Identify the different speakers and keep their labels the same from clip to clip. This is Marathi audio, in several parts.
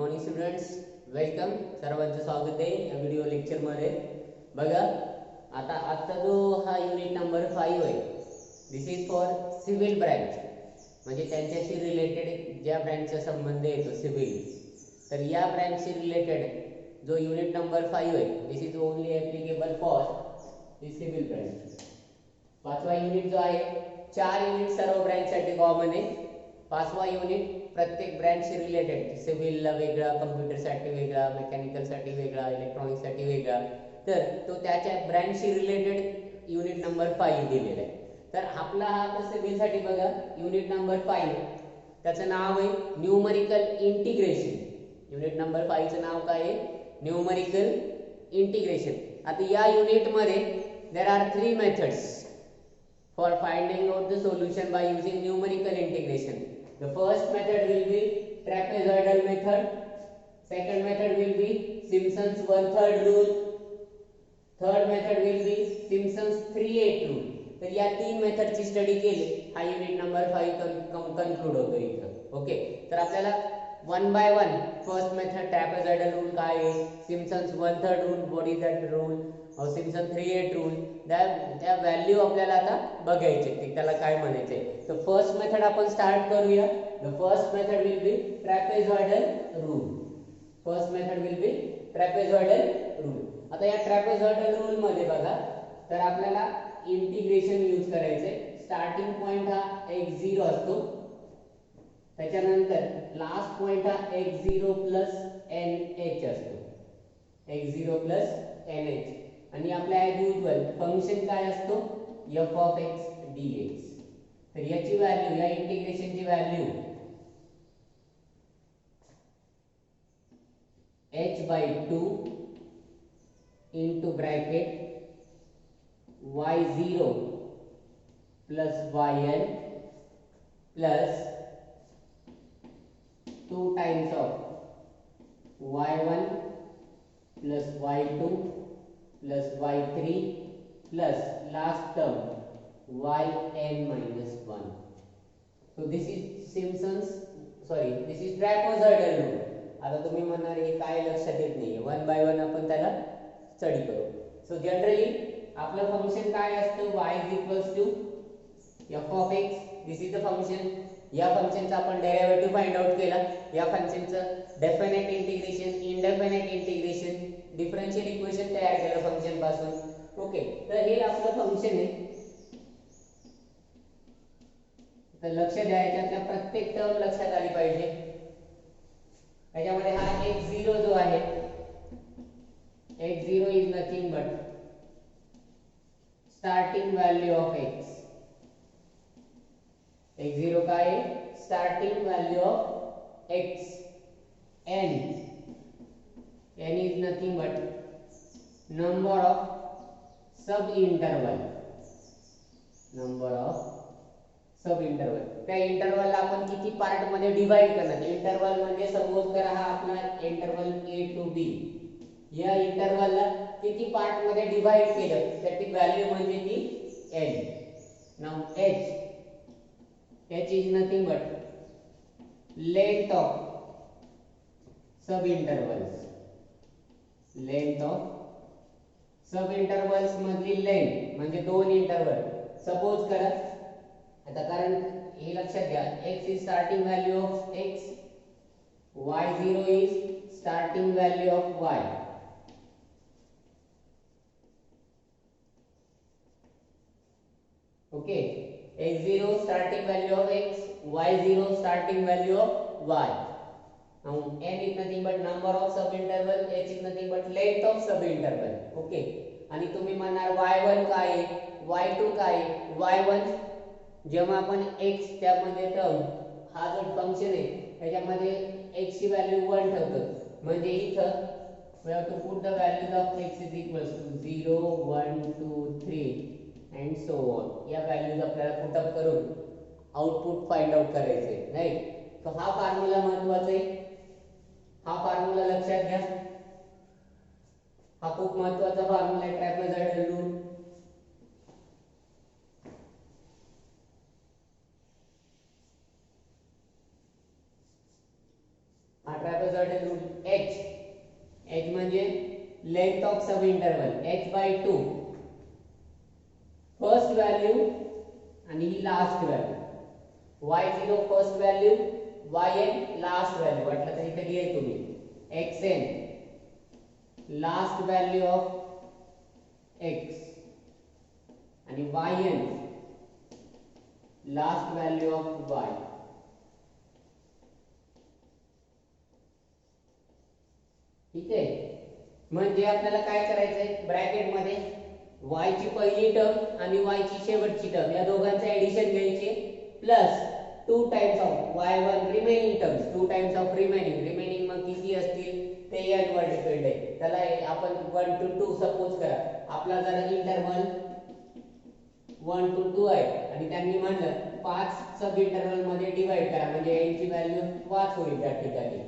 Speaker 1: Morning students, welcome. सर्वांचं स्वागत आहे या व्हिडिओ लेक्चरमध्ये. बघा, आता आजचा जो हा युनिट नंबर 5 आहे, this is for civil branch, म्हणजे त्यांच्याशी रिलेटेड ज्या ब्रँचचा संबंध येतो सिव्हिल, तर या ब्रँचशी रिलेटेड जो युनिट नंबर 5 आहे, this is only applicable for the civil branch. पाचवा युनिट जो आहे, 4 युनिट सर्व ब्रँचसाठी कॉमन आहे. पाचवा युनिट प्रत्येक ब्रँचशी रिलेटेड, सिव्हिलला वेगळा, कम्प्युटरसाठी वेगळा, मेकॅनिकलसाठी वेगळा, इलेक्ट्रॉनिक्ससाठी वेगळा, तर तो त्याच्या ब्रँचशी रिलेटेड युनिट नंबर 5 दिलेला आहे. तर आपला हा सिव्हिलसाठी बघा युनिट नंबर 5, त्याचं नाव आहे न्यूमरिकल इंटिग्रेशन. युनिट नंबर 5 चं नाव काय आहे? Numerical integration. आता या युनिटमध्ये there are 3 methods for finding out the solution by using numerical integration. The first method will be trapezoidal method. Second method will be Simpson's 1/3 rule. Third method will be Simpson's 3/8 rule. तर या 3 मेथडची स्टडी केली, हा युनिट नंबर 5 कन्क्लूड होतो इथं. ओके, तर आपल्याला one by one first method trapezoidal rule काय आहे, Simpson's 1/3 rule, what is that rule, Simpson 3/8 rule, त्या व्हॅल्यू आपल्याला आता बघायचे की त्याला काय म्हणायचे. तर फर्स्ट मेथड आपण स्टार्ट करूया. The first method will be trapezoidal rule. First method will be trapezoidal rule. आता या ट्रॅपेझॉइडल रूल मध्ये बघा, तर आपल्याला इंटिग्रेशन यूज करायचे. स्टार्टिंग पॉइंट हा x0 असतो, त्याच्यानंतर लास्ट पॉइंट हा x0 प्लस nh असतो, x0 प्लस nh. आणि आपल्या ॲज युजुअल फंक्शन काय असतो, f ऑफ x dx. तर याची व्हॅल्यू, या इंटिग्रेशनची value h/2 into bracket y0 plus yn plus 2 times of y1 plus y2 plus y3 plus last term yn minus 1. So this is this is trapezoidal rule. आता तुम्ही म्हणणार हे काय लक्षात येत नाही, वन बाय वन आपण त्याला स्टडी करू. सो जनरली आपलं फंक्शन काय असतं, y is equals to f of x. This is the function. या फंक्शनचा आपण डेरिव्हेटिव्ह फाइंड आउट केला. या फंक्शनचं definite integration, indefinite integration, differential equation तयार केलं फंक्शन पासून. ओके, तर हे आपलं फंक्शन आहे. तर लक्ष द्या, याच्यातल्या प्रत्येक टर्म लक्षात आली पाहिजे. त्याच्यामध्ये हा x0 जो आहे, x0 is nothing but starting value of x. x0 काय आहे, starting value of x. n is nothing but number of sub interval. त्या इंटरवलला आपण किती पार्ट मध्ये डिवाइड करणार. इंटरवल म्हणजे सपोज करा हा आपला इंटरवल a to b. या इंटरवलला किती पार्ट मध्ये डिवाइड केलं त्याची व्हॅल्यू म्हणजे ती n. Now h is nothing but length of sub intervals. Length of sub intervals मधली लेंथ म्हणजे दोन इंटरवल. सपोज करा आता, कारण हे लक्षात घ्या, x is starting value of x, y0 is starting value of y. Okay, x0 starting value of x, y0 starting value of y. Now n is nothing but number of sub interval, h is nothing but length of sub interval. Okay, आणि तुम्ही म्हणणार y1 काय आहे, y2 काय आहे. y1 जेव्हा आपण x त्यामध्ये टर्म हा जो फंक्शन आहे त्याच्यामध्ये x ची व्हॅल्यू 1 ठेवतो, म्हणजे इथं we have to put the values of x is equals to 0 1 2 3 and so on. या व्हॅल्यूज आपल्याला पुट अप करून आउटपुट फाइंड आउट करायचे, राइट. तो हा फॉर्म्युला महत्त्वाचा आहे. हा फॉर्म्युला लक्षात घ्या, हा खूप महत्त्वाचा फॉर्म्युला आहे ट्रॅपेझॉइडल रूल. हा ट्रॅपेझॉइडल ट्रॅपेझॉइडल रूल h म्हणजे length of sub interval h/2 first value आणि ही last value y0 first value yn last value वाटलं तर इथे लिहा तुम्ही xn last value of x आणि yn last value of y. ठीक आहे. म्हणजे आपल्याला काय करायचंय ब्रॅकेट मध्ये y ची पहिली टर्म आणि y ची शेवटची टर्म या दोघांचे एडिशन घ्यायचे plus 2 times of y1 remaining terms 2 times of remaining मग किती असतील ते n वर डिपेंड आहे. त्याला आपण 1 to 2 सपोज करा. आपला जर इंटरवल 1 to 2 आहे आणि त्यांनी म्हणलं 5 सब इंटरवल मध्ये डिवाइड करा म्हणजे n ची व्हॅल्यू 5 होईल त्या ठिकाणी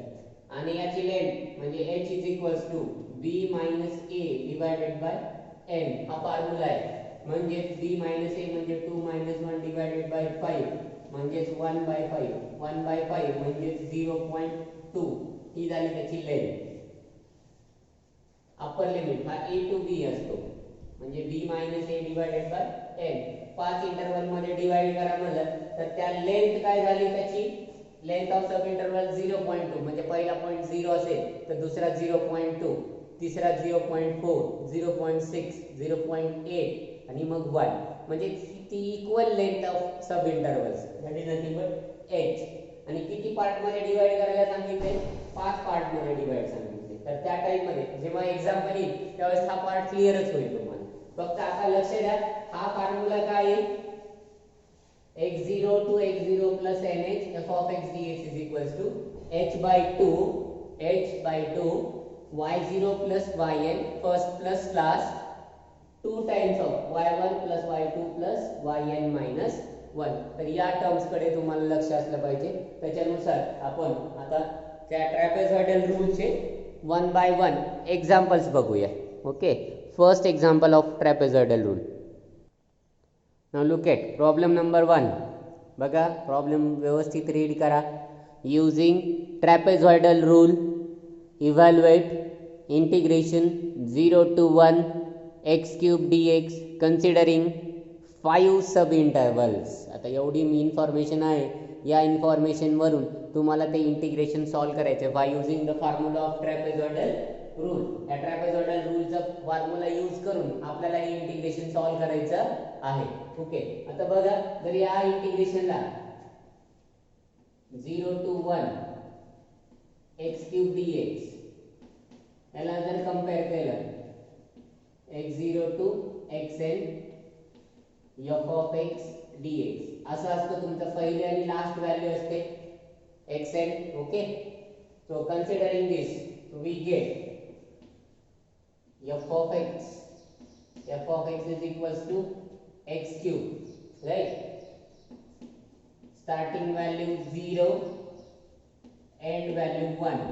Speaker 1: आणि याची लेंथ म्हणजे h is equals to b minus a divided by n हा फॉर्म्युला आहे. म्हणजे b मायनस a म्हणजे 2 मायनस 1 डिवाइडेड बाय 5 म्हणजे 1/5 म्हणजे 0.2 ही झाली त्याची लेंथ. अप्पर लिमिट हा a to b असतो म्हणजे b minus a divided by n. 5 interval मध्ये डिवाइड करा म्हणलं तर त्या लेंथ काय झाली त्याची लेंथ ऑफ सब इंटरवल 0.2 म्हणजे पहिला पॉइंट 0 असेल तर दुसरा 0.2 तिसरा 0.4 0.6 0.8 आणि मग 1 म्हणजे ती equal length of sub intervals that is nothing but h. आणि किती पार्ट मध्ये डिवाइड करायला सांगितले 5 पार्ट मध्ये डिवाइड सांगितले. तर त्या टाइप मध्ये जेव्हा एक्झाम्पल येईल त्यावेळेस हा पार्ट क्लिअरच होईल तुम्हाला. फक्त आता लक्ष द्या हा फॉर्म्युला काय आहे x0 to x0 plus nh f of x dx is equals to h/2 y0 plus yn first plus last 2 times of y1 plus y2 plus yn minus 1. तर या टर्म्स कडे तुम्हाला लक्ष असलं पाहिजे. त्याच्यानुसार आपण आता त्या ट्रॅपेझॉइडल रूलचे 1 by 1 एक्झाम्पल्स बघूया. Okay. First example of trapezoidal rule. Now look at problem number 1. बघा प्रॉब्लेम व्यवस्थित रीड करा. Using trapezoidal rule evaluate integration 0 to 1 x cube dx considering 5 sub intervals. आता एवढी इन्फॉर्मेशन आहे. या इन्फॉर्मेशन वरून तुम्हाला ते इंटिग्रेशन सॉल्व करायचे by using the formula of trapezoidal rule. या ट्रॅपेझॉइडल रूलचा फॉर्म्युला यूज करून आपल्याला हे इंटिग्रेशन सॉल्व करायचं आहे. ओके. आता बघा जर या इंटिग्रेशनला 0 to 1 x cube dx याला जर कंपेअर केलं x0 to xn f of x dx असं असतं तुमचं पहिली आणि लास्ट व्हॅल्यू असते xn. Okay. So considering this we get f of x is equals to x cube right. starting value 0 end value 1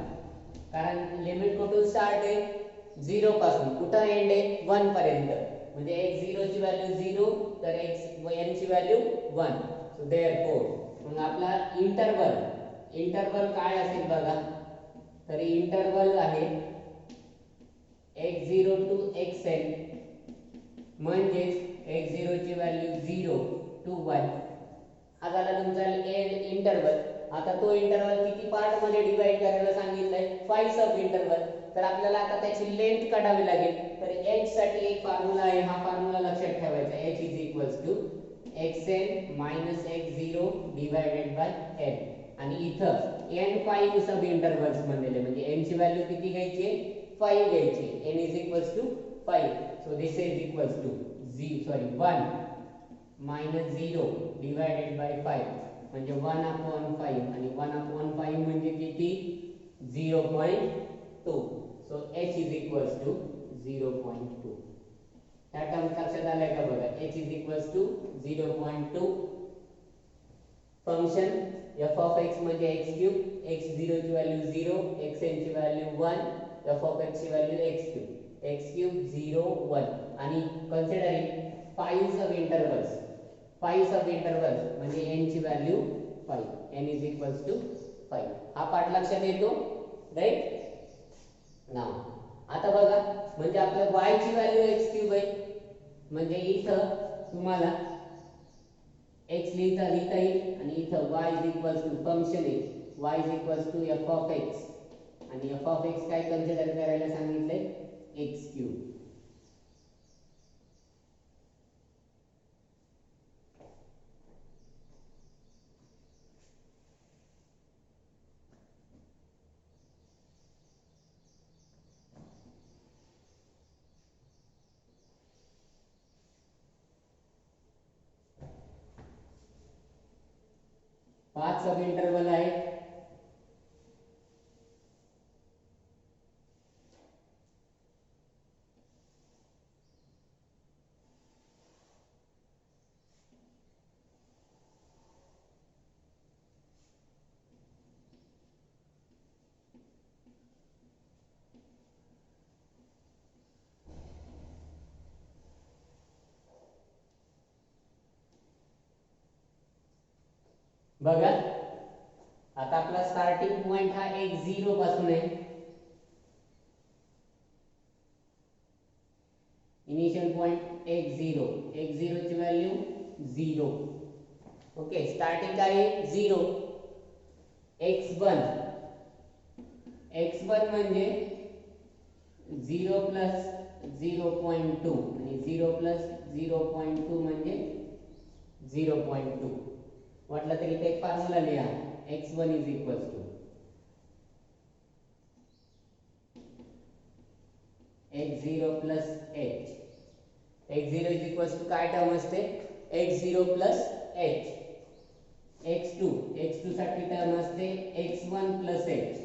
Speaker 1: कारण लिमिट कुठून स्टार्ट आहे 0 पासून कुठं एंड आहे 1 पर्यंत म्हणजे x0 ची व्हॅल्यू 0 तर n ची व्हॅल्यू 1. सो देअरफॉर मग आपला इंटरवल काय असेल बघा तर इंटरवल आहे x0 to xn म्हणजे x0 ची व्हॅल्यू 0 to 1 हा झाला तुमचा इंटरवल. आता तो इंटरवल किती पार्ट मध्ये डिवाइड करायला सांगितलंय 5 सब इंटरवल. तर आपल्याला आता त्याची लेंथ काढावी लागेल. तर h साठी एक फॉर्म्युला आहे. हा फॉर्म्युला लक्षात ठेवायचा h is equals to xn minus x0 divided by n. आणि इथं n 5 सब इंटरवल्स म्हणलेले म्हणजे n ची व्हॅल्यू किती घ्यायची 5 घ्यायची. n is equals to 5. So this is equals to 1 minus 0 divided by 5 म्हणजे 1/5 आणि 1/5 म्हणजे किती 0.2. So h is equals to 0.2. त्या टर्म लक्षात आलाय का बघा h is equals to 0.2. Function f of x म्हणजे x क्यूब x0 ची व्हॅल्यू 0 xn ची व्हॅल्यू 1 f of x ची व्हॅल्यू x क्यूब 0 1 आणि कन्सिडरिंग 5 सब इंटरवल्स म्हणजे n ची value 5 n is equals to 5. हा पार्ट लक्षात येतो. राईट नाव. आता बघा म्हणजे आपल्या y ची व्हॅल्यू x³ आहे म्हणजे इथं तुम्हाला x लिहिता येईल आणि इथं y is equal to function आहे y is equal to f of x आणि f ऑफ x काय कन्सिडर करायला सांगितलंय x³. पाच सब इंटरवल आहेत. बघा आता आपला स्टार्टिंग पॉइंट हा x0 पासून आहे. इनिशियल पॉइंट x0 ची व्हॅल्यू 0. ओके स्टार्टिंग काय आहे 0. x1 म्हणजे 0 प्लस 0.2 आणि 0 प्लस 0.2 म्हणजे 0.2. वाटलं तरी इथे एक फॉर्म्युला लिहा x1 is equal to x0 plus h. x0 is equal to काय टर्म असते x0 प्लस h. x2 साठी टर्म असते x1 plus h.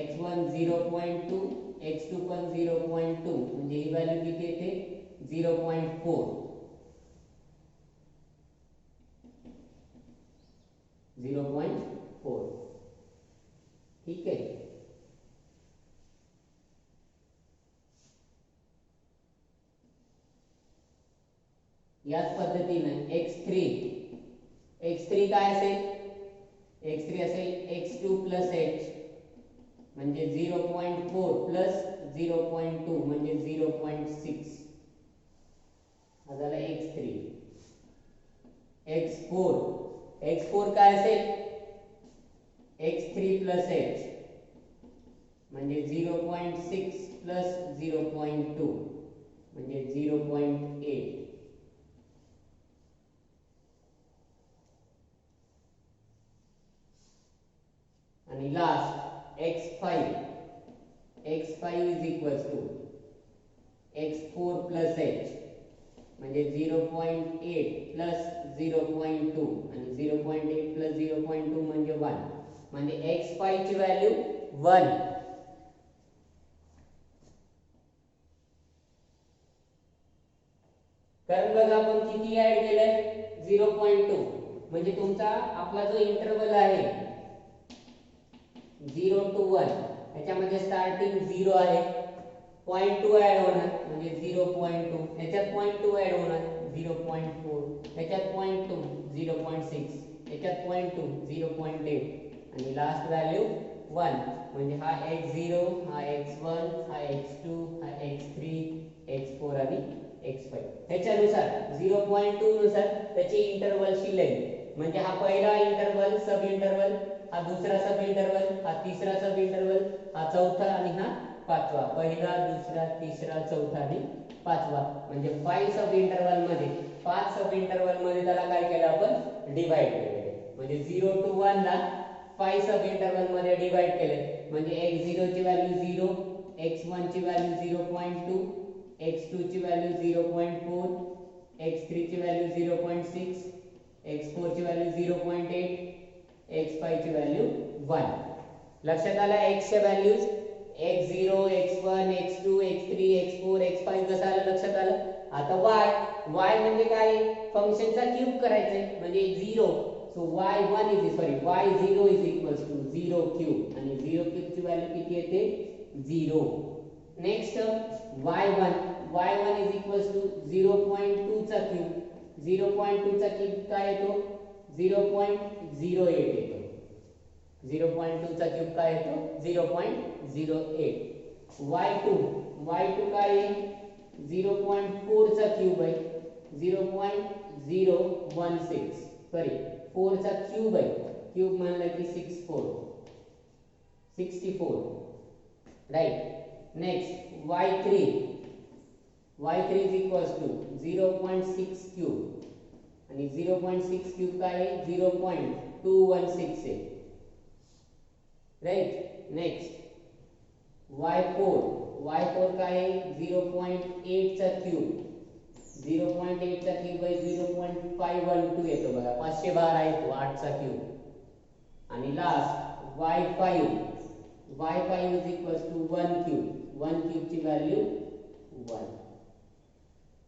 Speaker 1: x1 0.2 x2 पण 0.2 म्हणजे ही व्हॅल्यू किती येते 0.4. 0.4 ठीक आहे. याच पद्धतीने x3 काय असेल x3 असेल x2 प्लस h म्हणजे 0.4 प्लस 0.2 म्हणजे 0.6 हा झाला x3. x4 काय असेल x3 प्लस h म्हणजे 0.6 प्लस 0.2 म्हणजे 0.8. आणि last x5 is equal to x4 plus h म्हणजे 0.8 प्लस 0.2 आणि 0.8 प्लस 0.2 म्हणजे 1 म्हणजे x5 ची व्हॅल्यू 1. कारण बघा आपण किती ऍड केलंय 0.2 म्हणजे तुमचा आपला जो इंटरवल आहे 0 to 1 याच्यामध्ये स्टार्टिंग 0 आहे 0.2 ऍड होणार म्हणजे 0.2 याच्यात 0.2 ऍड होणार 0.4 याच्यात 0.2 0.6 याच्यात 0.2 0.8 आणि लास्ट व्हॅल्यू 1 म्हणजे हा x0 हा x1 हा x2 हा x3 x4 आणि x5 ह्याच्यानुसार 0.2 नुसार त्याची इंटरवलची लेंथ म्हणजे हा पहिला इंटरवल सब इंटरवल हा दुसरा सब इंटरवल हा तिसरा सब इंटरवल हा चौथा आणि हा पाचवा. पहिला दुसरा तिसरा चौथा आणि पाचवा म्हणजे 5 सब इंटरवल मध्ये 5 सब इंटरवल मध्ये त्याला काय केलं आपण डिवाइड केले म्हणजे 0 to 1 ला 5 सब इंटरवल मध्ये डिवाइड केले म्हणजे x0 ची व्हॅल्यू 0 x1 ची व्हॅल्यू 0.2 x2 ची व्हॅल्यू 0.4 x3 ची व्हॅल्यू 0.6 x4 ची व्हॅल्यू 0.8 x5 ची व्हॅल्यू 1. लक्षात आला x च्या values x0 x1 x2 x3 x4 x5 कसं आलं लक्षात आलं. आता y म्हणजे काय फंक्शनचा क्यूब करायचंय म्हणजे 0 so y0 is equals to 0 cube आणि 0 क्यूब ची व्हॅल्यू किती येते 0. Next y1 is equals to 0.2 चा क्यूब 0.2 चा क्यूब काय येतो 0.08 येतो. 0.2 चा क्यूब काय येतो 0.08. y2 काय आहे 0.4 चा क्यूब आहे 0.016 सॉरी 4 चा क्यूब आहे क्यूब म्हणलं की 64 right. Next y3 is equals to 0.6 cube आणि 0.6 क्यूब काय आहे 0.216 आहे राईट. नेक्स्ट y4 काय आहे 0.8 चा क्यूब 0.8 चा क्यूब आहे 0.512 येतो बघा 512 आहे तो 8 चा क्यूब. आणि last y5 is equals to 1 cube ची व्हॅल्यू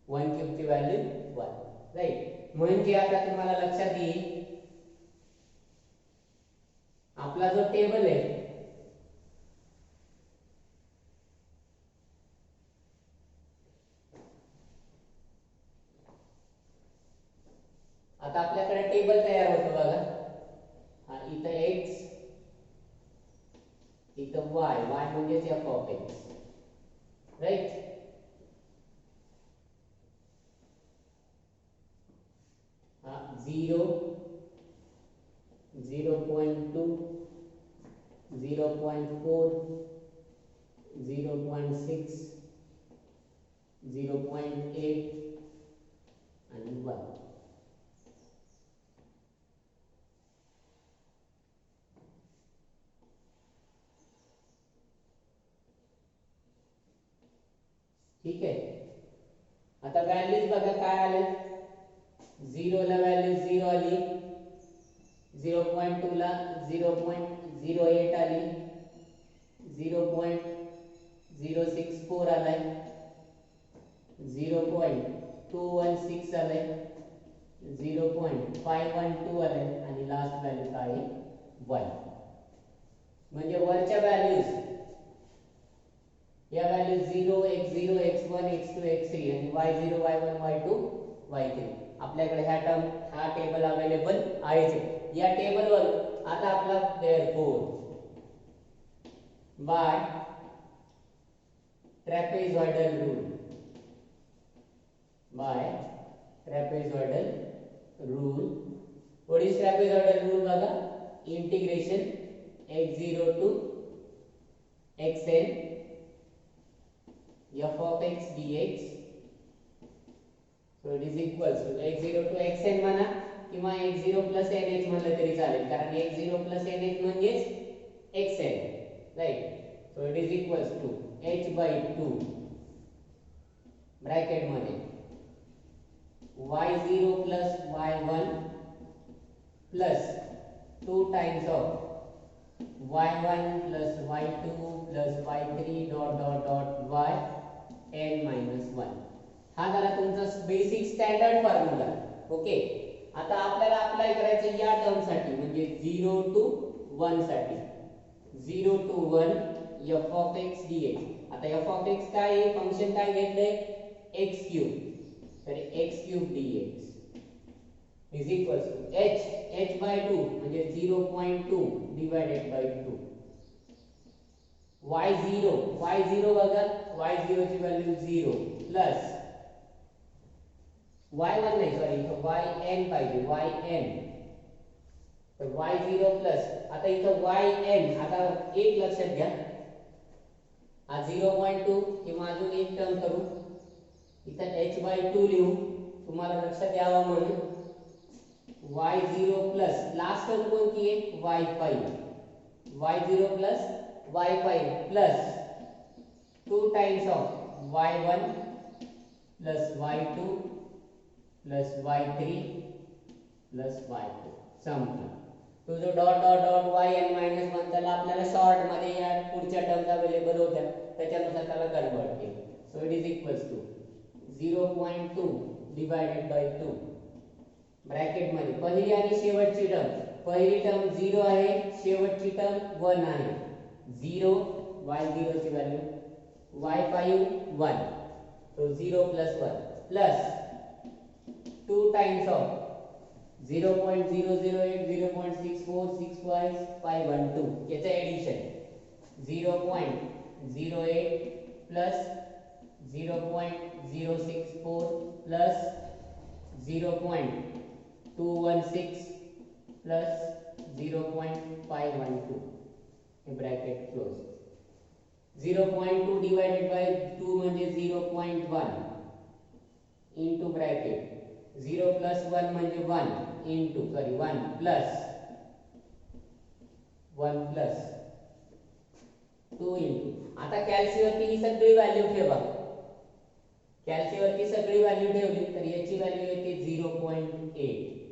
Speaker 1: 1 ची व्हॅल्यू 1 राईट. म्हणजे आता तुम्हाला लक्षात येईल आपला जो टेबल आहे आता आपल्याकडे टेबल तयार होतो बघा. इथं x इथं y म्हणजे f ऑफ x राईट. 0 0.2 0.4 0.6 0.8 आणि 1. ठीक आहे. आता व्हॅल्यूज बघा काय आले 0 ला व्हॅल्यू 0 आली 0.2 ला 0.08 आली 0.064 आलाय 0.216 आलाय 0.512 आलाय आणि लास्ट व्हॅल्यू काय आहे 1. म्हणजे वरच्या व्हॅल्यूज या value 0 x0 x1 x2 x3 आणि y0 y1 y2 y3 आपल्याकडे हा टेबल अवेलेबल आहे. या टेबलवर आता आपला therefore by trapezoidal rule what is trapezoidal rule बघा integration x0 to xn f of x dx. so it is equals to x0 to xn म्हणा किंवा x0 plus nh म्हणलं तरी चालेल कारण x0 plus nh म्हणजेच xn right. so it is equals to h by 2 bracket मध्ये y0 plus y1 plus 2 times of y1 plus y2 plus y3 dot dot dot yn minus 1. हा झाला तुमचा बेसिक स्टँडर्ड फॉर्म्युला. ओके. आता आपल्याला अप्लाय करायचं या टर्म साठी म्हणजे 0 to 1 साठी 0 to 1 f of x dx. आता f of x काय आहे फंक्शन काय घेतलंय x क्यूब तर x cube dx is equals to h by 2 म्हणजे 0.2 divided by 2. y0 बघा y0 ची व्हॅल्यू 0 प्लस y1 नाही सॉरी इथं yn पाहिजे yn तर y0 प्लस आता इथं yn आता एक लक्षात घ्या हा 0.2 किंवा अजून एक टर्म करू इथं h by 2 लिहू तुम्हाला लक्षात यावं म्हणून y0 प्लस लास्ट टर्म कोणती आहे y5 y0 plus y5 plus 2 times of y1 plus y2 plus y3 plus y4 संपलं. तो जो dot dot dot yn minus 1 त्याला आपल्याला शॉर्ट मध्ये या पुढच्या टर्म्स अवेलेबल होत्या त्याच्यानुसार त्याला कन्वर्ट केलं. So it is equals to 0.2 divided by 2 bracket मध्ये पहिली आणि शेवटची टर्म पहिली टर्म 0 आहे शेवटची टर्म 1 आहे 0 y0 ची value y5 1 so 0 plus 1 plus 2 times of 0.008 0.64 65 512 याचं ॲडिशन 0.08 प्लस 0.064 प्लस 0.216 प्लस 0.512 हे ब्रॅकेट क्लोज. 0.2 डिवाइडेड बाय 2 म्हणजे 0.1 इंटू ब्रॅकेट 0 प्लस 1 म्हणजे 1 इंटू 1 प्लस 2 इंटू. आता कॅल्सीवरती ही सगळी व्हॅल्यू ठेवा. कॅल्सीवरती सगळी व्हॅल्यू ठेवली तर याची व्हॅल्यू येते 0.8.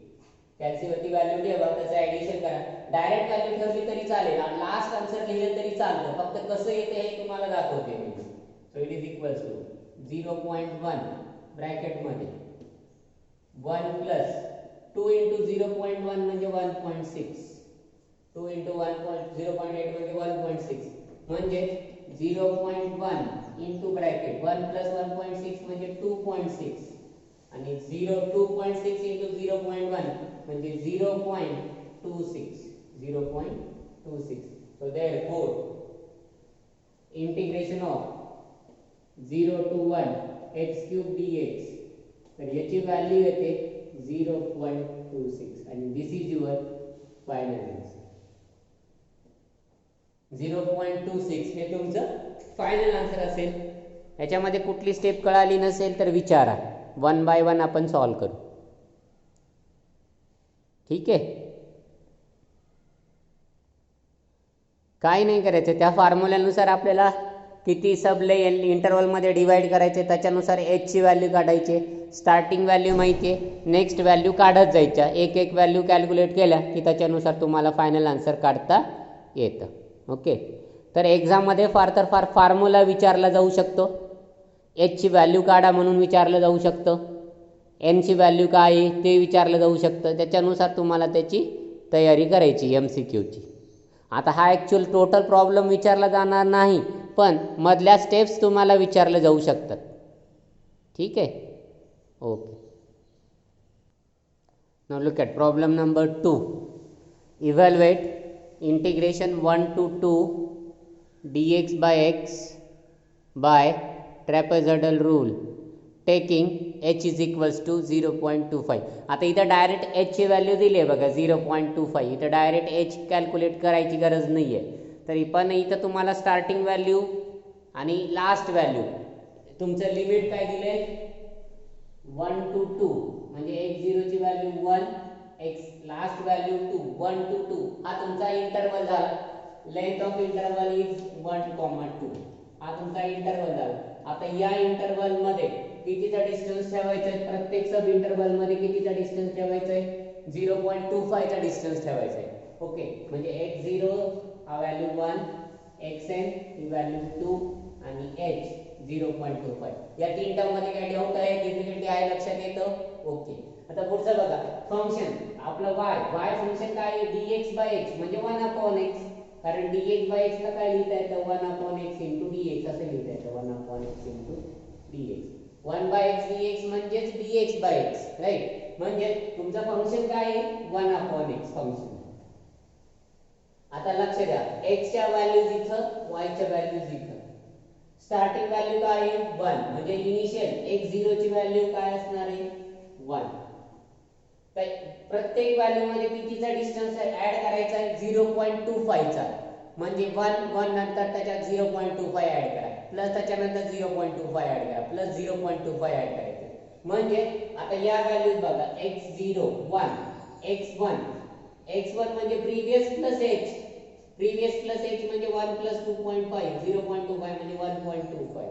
Speaker 1: कॅल्सीवरती व्हॅल्यू ठेवा, त्याचं ॲडिशन करा. डायरेक्ट व्हॅल्यू ठेवली तरी चालेल, लास्ट आन्सर लिहिलं तरी चालतं, फक्त कसं येते हे तुम्हाला दाखवते मी. So it is equals to 0.1 bracket मध्ये 1 प्लस 2 इंटू 0.1 म्हणजे 1.6, 2 इंटू 0.8 म्हणजे 1.6 म्हणजे 0.1 इंटू ब्रॅकेट 1 प्लस 1.6 म्हणजे 2.6 आणि 2.6 इंटू 0.1 म्हणजे 0.26. So therefore integration of 0 to 1 x cube dx, तर याची व्हॅल्यू येते 0.26 आणि दिस इज युअर फायनल आन्सर. 0.26 हे तुमचं फायनल आन्सर असेल. याच्यामध्ये कुठली स्टेप कळाली नसेल तर विचारा, 1 बाय 1 आपण सॉल्व करू. ठीक आहे, काय नाही करायचं, त्या फॉर्म्युल्यानुसार आपल्याला किती सबले इंटरवलमध्ये डिवाइड करायचे त्याच्यानुसार एच ची व्हॅल्यू काढायची. स्टार्टिंग व्हॅल्यू माहिती आहे, नेक्स्ट व्हॅल्यू काढत जायच्या, एक एक व्हॅल्यू कॅल्क्युलेट केल्या की त्याच्यानुसार तुम्हाला फायनल आन्सर काढता येतं. ओके, तर एक्झाममध्ये फार तर फार फॉर्म्युला विचारला जाऊ शकतो, एच ची व्हॅल्यू काढा म्हणून विचारलं जाऊ शकतं, एन ची व्हॅल्यू काय आहे ते विचारलं जाऊ शकतं. त्याच्यानुसार तुम्हाला त्याची तयारी करायची MCQची. आता हा ॲक्च्युअल टोटल प्रॉब्लेम विचारला जाणार नाही, पण मधल्या स्टेप्स तुम्हाला विचारले जाऊ शकतात. ठीक आहे, okay. Now look at problem number 2. Evaluate integration 1 to 2 dx by x by trapezoidal rule taking h is equals to 0.25. आता इथं डायरेक्ट h ची व्हॅल्यू दिली आहे बघा 0.25. इथं डायरेक्ट h कॅल्क्युलेट करायची गरज नाही आहे, तरी पण इथं तुम्हाला स्टार्टिंग व्हॅल्यू आणि लास्ट व्हॅल्यू तुमचं लिमिट काय दिले 1 to 2 म्हणजे x0 ची value 1, x last value 2, 1 to 2 हा तुमचा इंटरवल झाला. लेंथ ऑफ इंटरवल इज 1,2 हा तुमचा इंटरवल झाला. आता या इंटरवल मध्ये कितीचा डिस्टन्स ठेवायचा आहे, प्रत्येक सब इंटरवल मध्ये कितीचा डिस्टन्स ठेवायचा आहे 0.25 चा डिस्टन्स ठेवायचा आहे. ओके, म्हणजे x0 हा व्हॅल्यू 1, xn ही व्हॅल्यू 2 आणि h 0.25. या तीन टर्म मध्ये काय डाऊट आहे, डिफिकल्टी आहे लक्षात येतं. ओके, आता पुढचं बघा, फंक्शन आपलं y फंक्शन काय आहे dx by x म्हणजे 1/x, कारण dx by x ला काय लिहिता येतं 1/x into dx असं लिहिता येतं 1/x into dx. 1/x dx म्हणजेच dx by x, राईट. म्हणजे तुमचं फंक्शन काय आहे 1/x फंक्शन. आता लक्ष द्या, x च्या व्हॅल्यूज इथं, y च्या व्हॅल्यूज इथं. स्टार्टिंग व्हॅल्यू काय आहे 1 म्हणजे इनिशियल x0 ची व्हॅल्यू काय असणार आहे 1. तर प्रत्येक व्हॅल्यू मध्ये कितीचा डिस्टन्स ऍड करायचा आहे 0.25 चा, म्हणजे 1 नंतर त्याच्यात 0.25 ऍड करा, प्लस त्याच्यानंतर 0.25 ऍड करा, प्लस 0.25 ऍड करायचं. म्हणजे आता या व्हॅल्यूज बघा x0 1, x1 म्हणजे प्रीवियस प्लस h म्हणजे 1 प्लस 2.5 0.25 म्हणजे 1.25.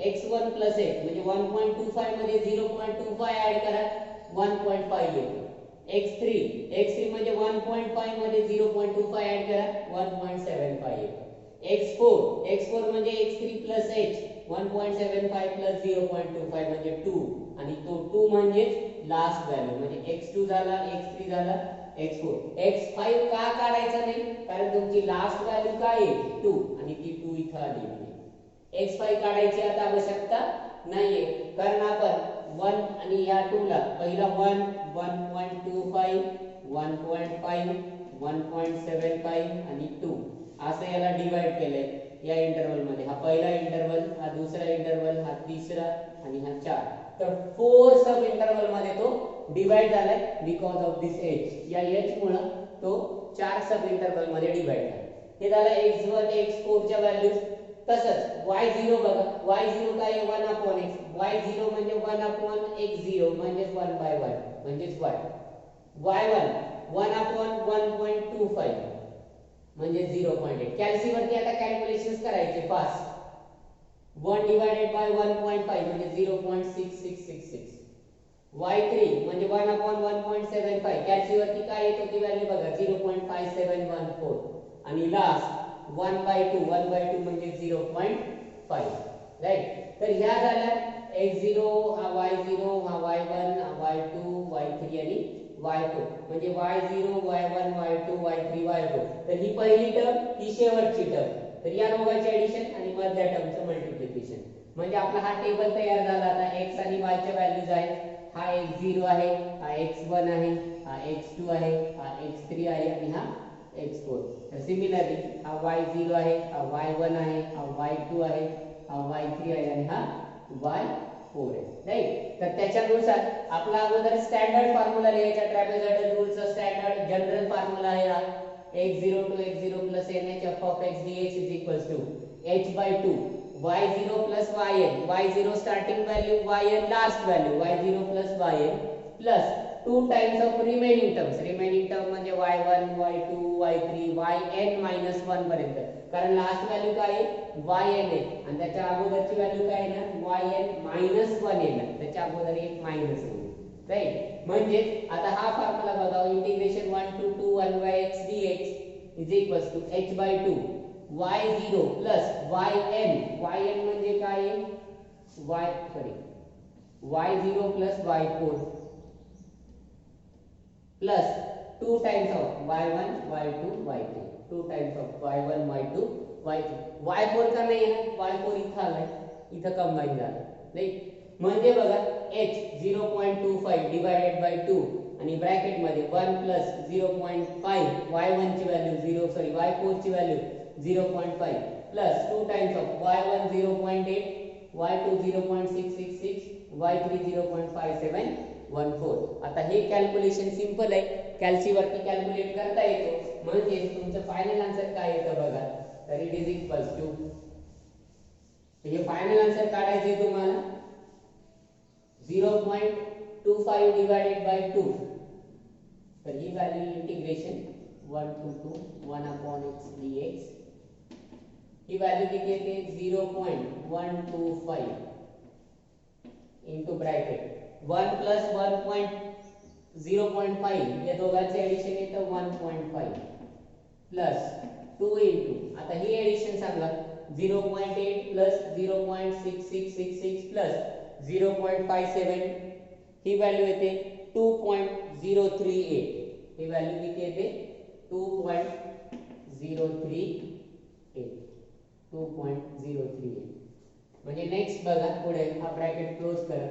Speaker 1: x1 प्लस h म्हणजे 1.25 मध्ये 0.25 ऍड करा 1.5 येतो. x3 म्हणजे 1.5 मध्ये 0.25 ऍड करा 1.75 येतो. x4 म्हणजे x3 प्लस h 1.75 प्लस 0.25 म्हणजे 2 आणि तो 2 म्हणजे लास्ट व्हॅल्यू म्हणजे x2 झाला, x3 झाला, x4. x5 का काढायचा नाही, कारण तुमची लास्ट व्हॅल्यू काय आहे 2 आणि ती 2 इथं आली आहे. x5 काढायची आता आवश्यकता नाहीये, कारण आपण 1 आणि या 2 ला पहिला 1 1.25 1.5 1.75 आणि 2 असं याला डिवाइड केलंय या इंटरवल मध्ये. हा पहिला इंटरवल, हा दुसरा इंटरवल, हा तिसरा आणि हा 4. तर 4 सब इंटरवल मध्ये तो डिवाइड झालाय बिकॉज ऑफ दिस एज. या एज मुळे तो 4 सब इंटरवल मध्ये डिवाइड झाला. हे झालं x1 x4 च्या व्हॅल्यूज. तसंच y0 बघा, y0 काय आहे 1/x. y0 म्हणजे 1/x0 म्हणजे 1/1 म्हणजे y. y1 1/1.25 म्हणजे 0.8. कॅल्सी वरती आता कॅल्क्युलेशन्स करायचे फास्ट. 1 डिवाइडेड बाय 1.5 म्हणजे 0.6666. y3 म्हणजे 1/1.75. कॅल्सी वरती काय येतो ती व्हॅल्यू बघा 0.5714. आणि लास्ट 1/2 म्हणजे 0.5. राइट. तर ह्या झाल्या x0, हा y0, हा y1, हा y2, y3 आणि y4. म्हणजे y0 y1 y2 y3 y4. तर ही पहिली टर्म, ही शेवटची टर्म. तर या दोघांचे एडिशन आणि मधल्या टर्मचं मल्टिप्लिकेशन. म्हणजे आपला हा टेबल तयार झाला. आता x आणि y च्या व्हॅल्यूज आहेत. हा x0 आहे, हा x1 आहे, हा x2 आहे, हा x3 आहे आणि हा x4. तर सिमिलरली हा y0 आहे, हा y1 आहे, हा y2 आहे, हा y3 आहे आणि हा y4 आहे. राइट. तर त्याच्यानुसार आपला अगोदर स्टँडर्ड फॉर्म्युला लिहायचा. ट्रॅपेझॉइडल रूलचा स्टँडर्ड जनरल फॉर्म्युला आहे हा. x0 to x0 plus nh f of x dx is equals to h/2 y0 plus yn. y0 starting value, yn last value. y0 plus yn plus 2 times of remaining terms. remaining term म्हणजे y1 y2 y3 yn minus 1 पर्यंत. कारण लास्ट व्हॅल्यू काय आहे yn आहे आणि त्याच्या अगोदरची व्हॅल्यू काय आहे ना yn minus 1 येणार. त्याच्या अगोदर एक मायनस आहे. राइट. म्हणजे आता हा फॉर्म्युला बघा. Integration 1 to 2 1/x dx is equals to h/2 y0 plus yn. yn म्हणजे काय आहे y0 plus y4 plus 2 times of y1 y2 y3. 2 times of y1 y2 y3. y4 का नाही आहे ना, y4 इथं आलाय, इथं कंबाईन झालं. राइट. म्हणजे बघा h 0.25 डिवाइडेड बाय 2 आणि ब्रॅकेट मध्ये 1 प्लस 0.5 y1 ची व्हॅल्यू y4 ची value 0.5 plus 2 times of y1 0.8 y2 0.666 y3 0.5714. आता हे कॅल्क्युलेशन सिंपल आहे. कॅल्सी वरती कॅल्क्युलेट करता येतो. म्हणजे तुमचं फायनल आन्सर काय येतं बघा. तर इट इज इक्वल्स टू, हे फायनल आन्सर काढायचे तुम्हाला 0.25 डिवाइडेड बाय 2. तर ही value integration 1 to 2 1/x dx. ही व्हॅल्यू किती येते 0.125 इनटू ब्रॅकेट 1 प्लस 0.5 या दोघांचे एडिशन येतं 1.5 प्लस 2 इनटू, आता ही एडिशन सांगा 0.8 प्लस 0.6666 प्लस 0.57. ही व्हॅल्यू येते 2.038. ही व्हॅल्यू किती येते 2.038. म्हणजे नेक्स्ट बघा पुढे हा ब्रॅकेट क्लोज करा.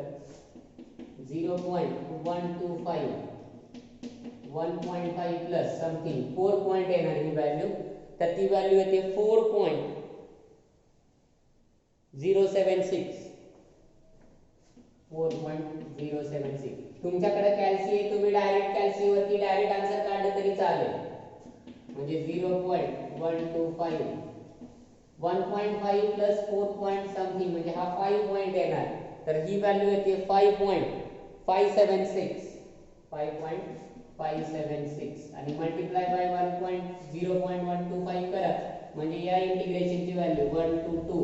Speaker 1: 0.125 1.5 प्लस समथिंग 4 पॉइंट येणार ही व्हॅल्यू. तर ती व्हॅल्यू येते 4.076. 4.076. तुमच्याकडे कॅल्सी आहे, तुम्ही डायरेक्ट कॅल्सी वरती डायरेक्ट आन्सर काढलं तरी चालेल. म्हणजे 0.125 1.5 प्लस 4 पॉइंट समथिंग म्हणजे हा 5 पॉइंट येणार. तर ही व्हॅल्यू येते 5.576 5.576 आणि मल्टिप्लाय बाय 0.125 करा. म्हणजे या इंटिग्रेशनची value 1 to 2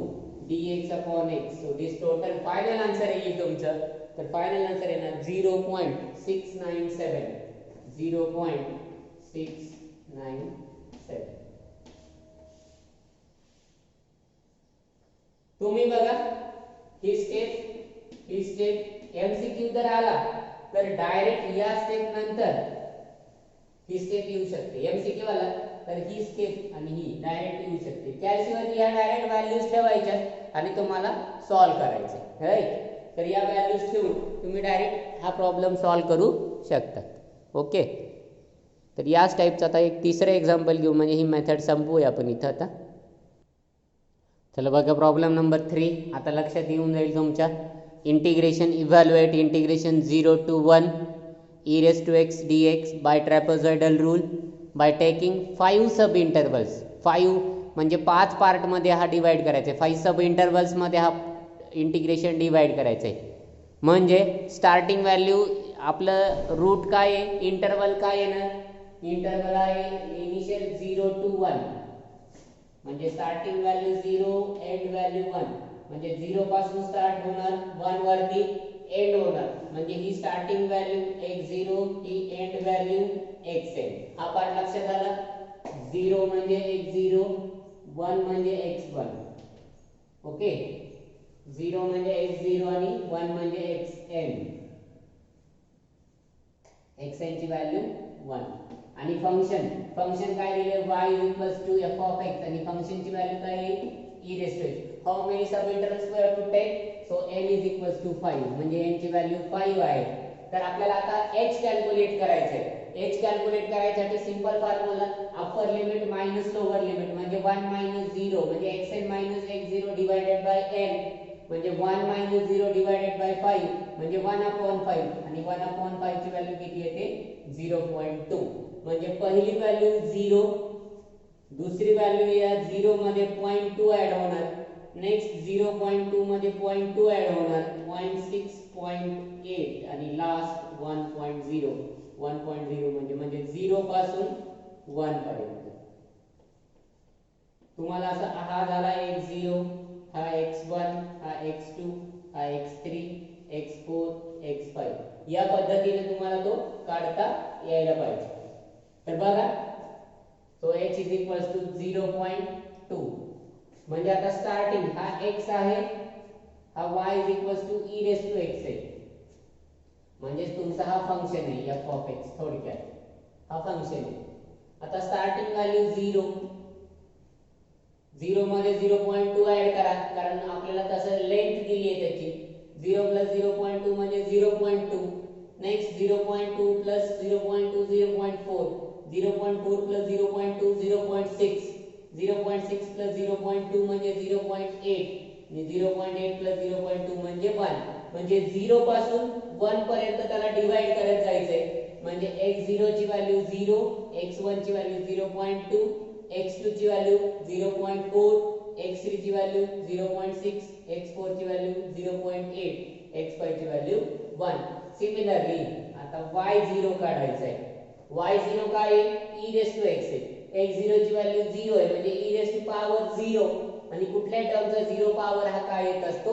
Speaker 1: dx upon x. so this total final answer येईल तुमचं. तर फायनल आन्सर येणार 0.697. 0.697. तुम्ही बघा ही स्टेप एमसीक्यू जर आला तर डायरेक्ट या स्टेप नंतर ही स्टेप येऊ शकते. एमसीक्यू आला तर ही स्टेप आणि ही डायरेक्ट येऊ शकते. कॅल्सीवरती या डायरेक्ट व्हॅल्यूज ठेवायच्या आणि तुम्हाला सॉल्व करायचे. राइट. तर या व्हॅल्यूज ठेवून तुम्ही डायरेक्ट हा प्रॉब्लेम सॉल्व करू शकता. ओके. तर याच टाईपचं आता एक तिसरं एक्झाम्पल घेऊ, म्हणजे ही मेथड संपवूया आपण इथं आता. चला बघा प्रॉब्लेम नंबर 3. आता लक्षात येऊन जाईल तुमच्या. Integration evaluate integration 0 to 1 e raised to x dx by trapezoidal rule by taking 5 sub intervals. 5 म्हणजे 5 पार्टमध्ये हा डिवाइड करायचा आहे. 5 सब इंटरवल्समध्ये हा इंटिग्रेशन डिवाइड करायचं आहे. म्हणजे स्टार्टिंग व्हॅल्यू आपलं रूट काय आहे, इंटरवल काय आहे ना, इंटरवल आहे इनिशियल 0 to 1, म्हणजे स्टार्टिंग व्हॅल्यू 0 एंड व्हॅल्यू 1, म्हणजे 0 पासून स्टार्ट होणार 1 वरती एंड होणार, म्हणजे ही स्टार्टिंग व्हॅल्यू x0 ही एंड व्हॅल्यू xn. हा पार्ट लक्षात आला. 0 म्हणजे x0, 1 म्हणजे x1. ओके, 0 म्हणजे x0 आणि 1 म्हणजे xn. xn ची व्हॅल्यू 1. आणि फंक्शन काय दिले, y f of x, आणि फंक्शन ची व्हॅल्यू काय आहे, e raised to x. How many sub intervals we have to take, so n is equals to 5, म्हणजे n ची व्हॅल्यू 5 आहे. तर आपल्याला आता h कॅल्क्युलेट करायचे आहे. h कॅल्क्युलेट करायसाठी simple formula upper limit minus lower limit, म्हणजे 1 मायनस 0 म्हणजे xn minus x0 divided by n, म्हणजे 1 मायनस 0 डिवाइडेड बाय 5 म्हणजे 1/5, आणि 1/5 ची व्हॅल्यू किती येते, 0.2. म्हणजे पहिली व्हॅल्यू 0, दुसरी व्हॅल्यू या 0 मध्ये 0.2 ऍड होणार, नेक्स्ट 0.2 मध्ये 0.2 ऍड होणार, 0.6, 0.8 आणि लास्ट 1.0. 1.0 म्हणजे 0 पासून 1 पर्यंत. तुम्हाला असा हा झाला x0, हा x1, हा x2, हा x3, x4, x5, या पद्धतीने तुम्हाला तो काढता यायला पाहिजे. तर बघा, तो h is equals to 0.2, म्हणजे आता स्टार्टिंग हा x आहे, हा y is equals to e raised to x आहे, म्हणजे तुमचा हा फंक्शन आहे f of x. थोडक्यात हा फंक्शन आहे. आता स्टार्टिंग व्हॅल्यू 0 मध्ये 0.2 ऍड करा, कारण आपल्याला तसं लेंथ दिली आहे त्याची. 0 प्लस 0.2 म्हणजे 0.2, नेक्स्ट 0.2 प्लस 0.2 0.4, 0.4 प्लस 0.2 0.6, 0.6 प्लस 0.2 म्हणजे 0.8, आणि 0.8 प्लस 0.2 म्हणजे 1. म्हणजे 0 पासून 1 पर्यंत त्याला डिवाइड करत जायचंय. म्हणजे x0 ची व्हॅल्यू 0, x1 ची व्हॅल्यू 0.2, x2 ची व्हॅल्यू 0.4, x3 ची व्हॅल्यू 0.6, x4 ची व्हॅल्यू 0.8, x5 ची व्हॅल्यू 1. सिमिलरली आता y0 काढायचा आहे. y0 काय आहे, e raised to x आहे. x0 ची व्हॅल्यू 0 आहे, म्हणजे e raised to power 0, आणि कुठल्याही टर्मचा 0 पॉवर हा काय येत असतो,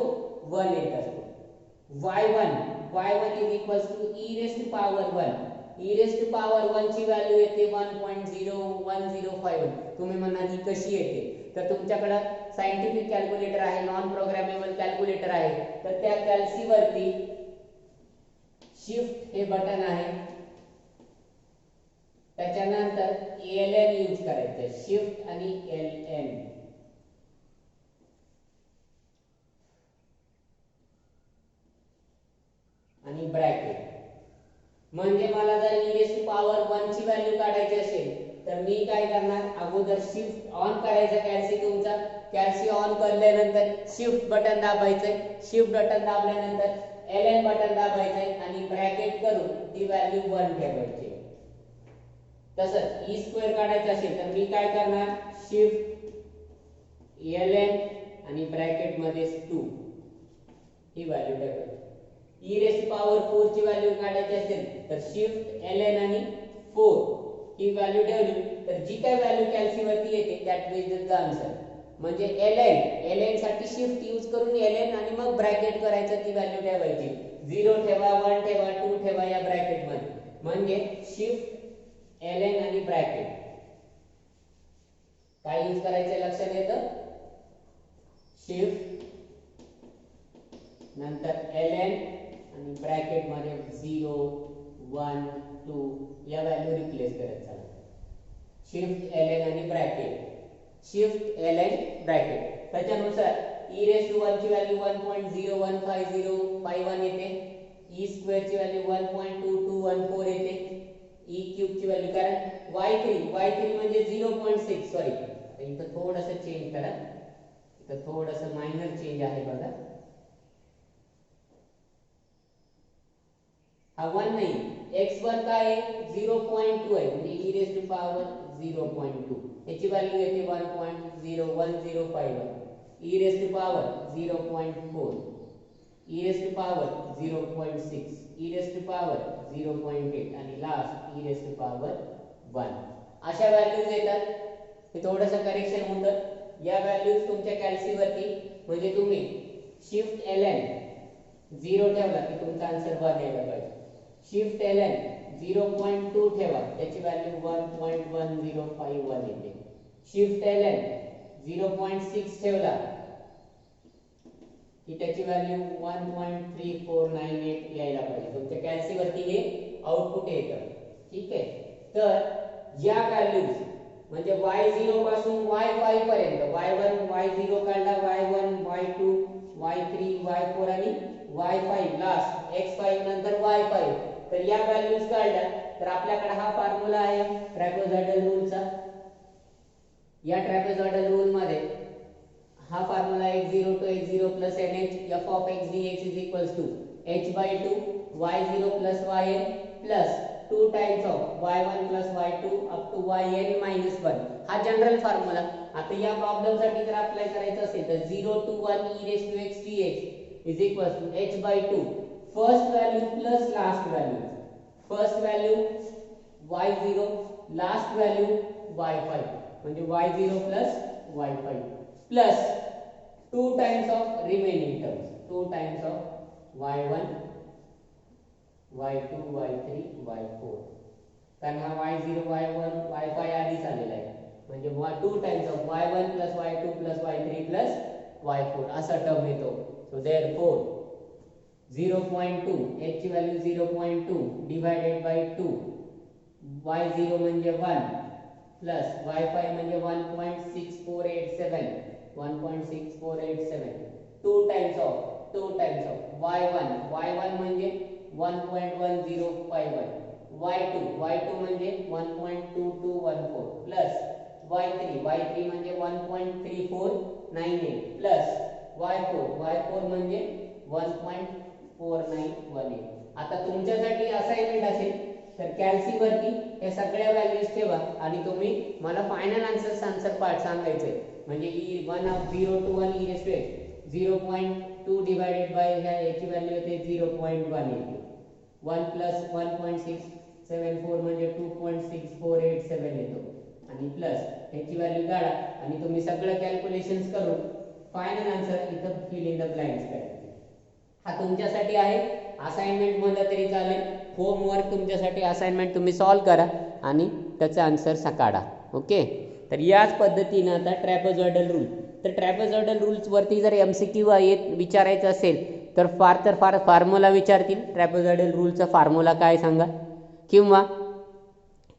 Speaker 1: 1 येत असतो. y1 is equals to e raised to power 1. e raised to power 1 ची व्हॅल्यू येते 1.0105. तुम्ही म्हणाल ही कशी येते, तर तुमच्याकडे सायंटिफिक कॅल्क्युलेटर आहे, नॉन प्रोग्रामेबल कॅल्क्युलेटर आहे. तर त्या कॅल्सी वरती शिफ्ट हे बटन आहे, त्याच्यानंतर ln यूज करायचं, शिफ्ट आणि ln. आणि ब्रॅकेट. म्हणजे मला जर e raised to power 1 ची व्हॅल्यू काढायची असेल तर मी काय करणार, अगोदर शिफ्ट ऑन करायचा कॅल्सी तुमचा. कॅल्सी ऑन केल्यानंतर शिफ्ट बटन दाबायचंय, शिफ्ट बटन दाबल्यानंतर ln बटन दाबायचंय, आणि ब्रॅकेट करून ती व्हॅल्यू 1 ठेवायची. तसंच e स्क्वेअर काढायचा असेल तर मी काय करणार, शिफ्ट ln आणि ब्रॅकेट मध्ये 2 ही व्हॅल्यू ठेवायची. e raised to power 4 ची व्हॅल्यू काढायची असेल तर शिफ्ट ln आणि 4 ही व्हॅल्यू ठेवली तर जी काय व्हॅल्यू कॅल्सी वरती येते दॅट इज द आन्सर. म्हणजे ln साठी शिफ्ट यूज करून ln आणि मग ब्रॅकेट करायचं, ती व्हॅल्यू ठेवायची. 0 ठेवा, 1 ठेवा, 2 ठेवा या ब्रॅकेट मध्ये. म्हणजे शिफ्ट ln आणि ब्रॅकेट काय यूज करायचं लक्षात येतं, शिफ्ट नंतर ln आणि ब्रॅकेट मध्ये 0, 1, 2 या व्हॅल्यू रिप्लेस करत चला. शिफ्ट ln आणि ब्रॅकेट, शिफ्ट ln ब्रॅकेट. त्याच्यानुसार e raised to 1 ची व्हॅल्यू 1.015051 येते, e स्क्वेअर ची व्हॅल्यू 1.2214 येते, ई क्यूबची व्हॅल्यू, कारण y3 म्हणजे 0.6, सॉरी इथं थोडंसं चेंज करा, इथं थोडंसं मायनर चेंज आहे बघा, हा 1 नाही, x वर काय आहे 0.2 आहे, म्हणजे e रेज टू पॉवर 0.2, याची व्हॅल्यू येते 1.0105, e raise to power 0.4, e raise to power 0.6, e raise to power 0.8 आणि last e raise to power 1. अशा व्हॅल्यूज येतात. हे थोडंसं करेक्शन होतं. या व्हॅल्यूज तुमच्या कॅल्सीवरती, म्हणजे तुम्ही शिफ्ट ln 0 ठेवला की तुमचा आन्सर 1 यायला पाहिजे. शिफ्ट ln 0.2 ठेवा, त्याची व्हॅल्यू 1.1051 येते. शिफ्ट ln 0.6 ठेवला की त्याची व्हॅल्यू 1.3498 यायला पाहिजे. तुमच्या कॅल्सीवरती हे आउटपुट येतं. ठीक आहे. तर या व्हॅल्यूज म्हणजे y0 पासून y5 पर्यंत, y1 y0 काढला, y1 y2 y3 y4 आणि y5 लास्ट x5 नंतर y5, तर या व्हॅल्यूज काढल्या तर आपल्याकडे हा फॉर्म्युला आहे ट्रॅपेझॉइडल रूलचा. या ट्रॅपेझॉइडल रूल मध्ये हा formula x0 to x0 plus nh f of x dx is equals to h/2 y0 plus yn plus 2 times of y1 plus y2 up to yn minus 1. हा जनरल फॉर्म्युला. आता या प्रॉब्लेम साठी जर अप्लाय करायचं असेल तर 0 to 1 e raised to x dx is equals to h/2 first value plus last value. First value y0, last value y5, म्हणजे y0 plus y5 plus 2 times of remaining terms, 2 times of y1 y2 y3 y4, कारण हा y0 y1 y5 आधीच आलेला आहे, म्हणजे 2 times of y1 plus y2 plus y3 plus y4 असा टर्म येतो. सो देअरफॉर 0.2 h ची व्हॅल्यू 0.2 डिवाइडेड बाय 2, y0 म्हणजे 1 प्लस y5 म्हणजे 1.6487, 1.6487, 2 टाइम्स ऑफ y1 म्हणजे 1.1051, y2 म्हणजे 1.2214 प्लस y3 म्हणजे 1.3498 प्लस y4 म्हणजे 1.4918. आता तुमच्यासाठी असाइनमेंट असेल तर कॅल्सीवरती हे सगळ्या व्हॅल्यूज ठेवा आणि तुम्ही मला फायनल आन्सर पार्ट सांगायचंय. म्हणजे 1 of 0 to 1 e raised to x 0.2 divided bye ह्या याची व्हॅल्यू येते 0.1 येते. 1 प्लस 1.674 म्हणजे 2.6487 येतो आणि प्लस ह्याची व्हॅल्यू काढा आणि तुम्ही सगळं कॅल्क्युलेशन्स करून फायनल आन्सर इथं फिल इन द ब्लँक्स करा. हा तुमच्यासाठी आहे, असाइनमेंट मध्ये तरी चालेल. होमवर्क तुमच्यासाठी असाइनमेंट तुम्ही सॉल्व करा आणि त्याचा आन्सर काढा. ओके. तर याच पद्धतीने आता ट्रॅपेझॉइडल रूल. तर ट्रॅपेझॉइडल रूल्स वरती जर एमसीक्यू विचारायचं असेल तर फार फॉर्म्युला विचारतील. ट्रॅपेझॉइडल रूलचा फॉर्म्युला काय सांगा, किंवा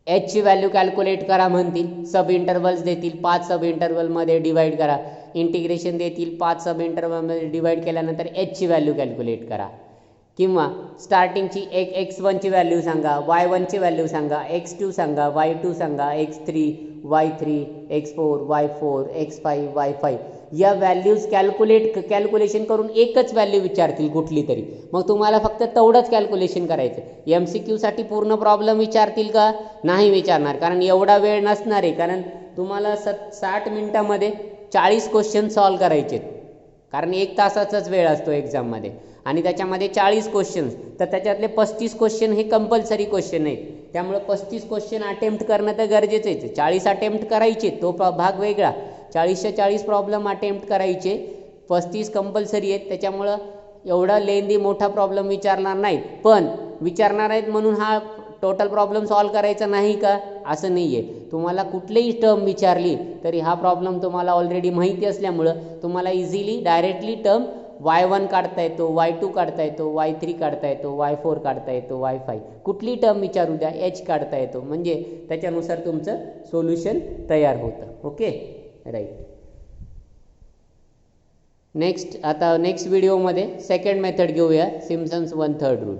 Speaker 1: h ची व्हॅल्यू कॅल्क्युलेट करा म्हणतील. सब इंटरवल्स देतील, 5 सब इंटरवल मध्ये डिवाइड करा. इंटिग्रेशन देतील, 5 सब इंटरवल मध्ये डिवाइड केल्यानंतर h ची व्हॅल्यू कॅल्क्युलेट करा. किंवा स्टार्टिंगची x1 ची व्हॅल्यू सांगा, y1 ची व्हॅल्यू सांगा, x2 सांगा, y2 सांगा, x3 y3 x4 y4 x5 y5 या व्हॅल्यूज कॅल्क्युलेशन करून एकच व्हॅल्यू विचारतील कुठली तरी. मग तुम्हाला फक्त तेवढंच कॅल्क्युलेशन करायचं. एमसीक्यू साठी पूर्ण प्रॉब्लेम विचारतील का? नाही विचारणार, कारण एवढा वेळ नसणार आहे. कारण तुम्हाला 60 मिनिटांमध्ये 40 क्वेश्चन सॉल्व करायचे, कारण 1 तासाचाच वेळ असतो एक्झाममध्ये आणि त्याच्यामध्ये 40 क्वेश्चन्स. तर त्याच्यातले 35 क्वेश्चन हे कंपल्सरी क्वेश्चन आहेत. त्यामुळे 35 क्वेश्चन अटेम्प्ट करणं तर गरजेचं आहे. 40 अटेम्प्ट करायचे, तो भाग वेगळा. 40च्या 40 प्रॉब्लेम अटेम्प्ट करायचे, 35 कंपल्सरी आहेत. त्याच्यामुळं एवढा लेंदी मोठा प्रॉब्लेम विचारणार नाहीत. पण विचारणार आहेत म्हणून हा टोटल प्रॉब्लेम सॉल्व करायचा नाही का, असं नाही आहे. तुम्हाला कुठलीही टर्म विचारली तरी हा प्रॉब्लेम तुम्हाला ऑलरेडी माहिती असल्यामुळं तुम्हाला इझिली डायरेक्टली टर्म y1 काढता येतो, y2 काढता येतो, y3 काढता येतो, y4 काढता येतो, y5 कुठली टर्म विचारू द्या, h काढता येतो. म्हणजे त्याच्यानुसार तुमचं सोल्युशन तयार होतं. Okay, right. नेक्स्ट व्हिडिओमध्ये सेकंड मेथड घेऊया, सिम्पसन्स 1/3 रूल.